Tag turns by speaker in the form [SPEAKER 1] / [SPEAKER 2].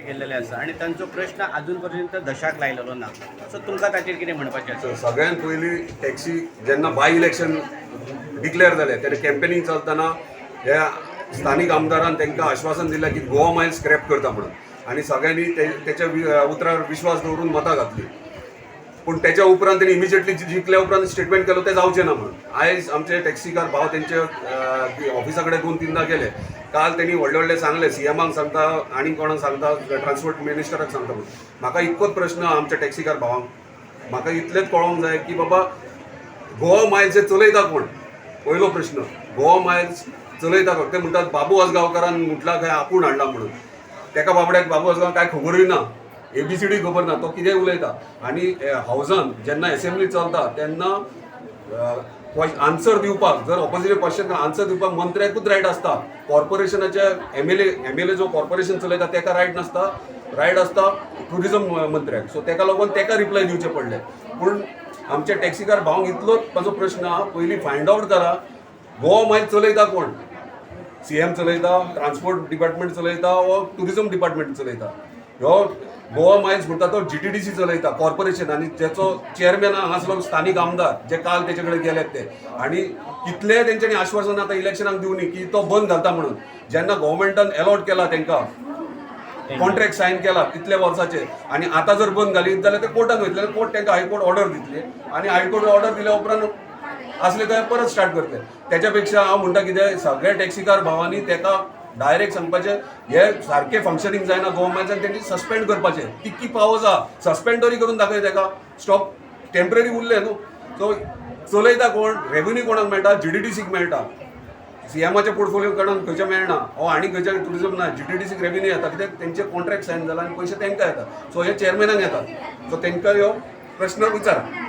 [SPEAKER 1] केलेले आसा आनी तांचो प्रश्न अजून पर्यंत दशाक लायलेलो ना. सो तुमकां ताचेर कितें म्हणपाचें आसा?
[SPEAKER 2] सगळ्यात पयलीं टॅक्सी जेन्ना बाय इलेक्शन डिक्लेअर जालें तेन्ना कॅम्पेनींग चलतना ह्या स्थानीक आमदारान तांकां आश्वासन दिलें की गोवा मायल स्क्रॅप करता म्हणून, आनी सगळ्यांनी त्याच्या उतरार विश्वास दवरून मतां घातली. पूण त्याच्या उपरांत त्यांनी इमिजिएटली जिंकल्या उपरांत स्टेटमेंट केलो ते जावचें ना म्हणून. आयज आमचे टॅक्सीकार भाव तेंचे ऑफिसा कडेन 2-3दां गेले. काल त्यांनी व्हडले व्हडले सांगले, सीएमाक सांगता आनी कोणाक सांगता, ट्रान्सपोर्ट मिनिस्टराक सांगता म्हणून. म्हाका इतकोच प्रश्न आमच्या टॅक्सीकार भावांक, म्हाका इतलेंच कळोंक जाय की बाबा गोवा मायल्स हे चलयता कोण? पयलो प्रश्न, गोवा मायल्स चलयता कोण? ते म्हणटात बाबू आसगांवकारान म्हटला काय आपूण हाडला म्हणून. तेका बाबड्याक बाबू आसगांव काय खबरूय ना, ABCD खबर ना, तो कितें उलयता. आनी हावजान जेन्ना असेंब्ली चलता तेन्ना आन्सर दिवपाक, जर ऑपोजिट क्वेश्चन आन्सर दिवपाक मंत्र्याकूच रायट आसता. कॉर्पोरेशनाच्या एमएलए जो कॉर्पोरेशन चलयता तेका रायट नासता, रायट आसता टुरिजम मंत्र्याक. सो तेका लागून तेका रिप्लाय दिवचे पडले. पूण आमच्या टॅक्सीकार भावांक इतलोच म्हाजो प्रश्न आहा, पयलीं फायंड आउट करा गोवा मायल चलयता कोण? CM चलयता, ट्रान्सपोर्ट डिपार्टमेंट चलयता वा टुरिजम डिपार्टमेंट चलयता? ह्यो गोवा मायल्स म्हणटा तो GTDC चलयता कॉर्पोरेशन, आनी त्याचो चेअरमॅन हांगासलो स्थानीक आमदार जे काल तेचे कडेन गेलेत ते. आनी कितले तेंच्यांनी आश्वासन आतां इलेक्शनाक दिवनी की तो बंद घालता म्हणून. जेन्ना गव्हर्मेंटान अलॉट केला तांकां कॉन्ट्रॅक्ट सायन केला कितले वर्साचे, आनी आतां जर बंद घालीत जाल्यार ते कोर्टान वयतले. कोर्ट तांकां हायकोर्ट ऑर्डर दितले, आनी हायकोर्ट ऑर्डर दिल्या उपरांत असले काय परत स्टार्ट करतले. त्याच्या पेक्षा हांव म्हणटा कितें, सगळ्या टॅक्सीकार भावांनी ताका डायरेक्ट सांगपाचें हे सारकें फंक्शनींग जायना गोवा मायल्सान, तेंची सस्पेंड करपाचें. कितकी पावर्स आहा सस्पेंड तरी करून दाखय ताका. स्टॉप टेम्पररी उरले न्हू. सो चलयता कोण? रेव्हेन्यू कोणाक मेळटा? GTDCक मेळटा. सीएमाच्या पोर्टफोलिओ कडून खंयचे मेळना, हो आनी खंयच्या टुरिजम ना. GTDCक रेव्हेन्यू येता कित्याक तेंचे कॉन्ट्रॅक्ट सायन जाला आनी पयशे तांकां येता. सो हे चेअरमॅनाक येतात. सो तांकां ह्यो प्रश्न विचारा.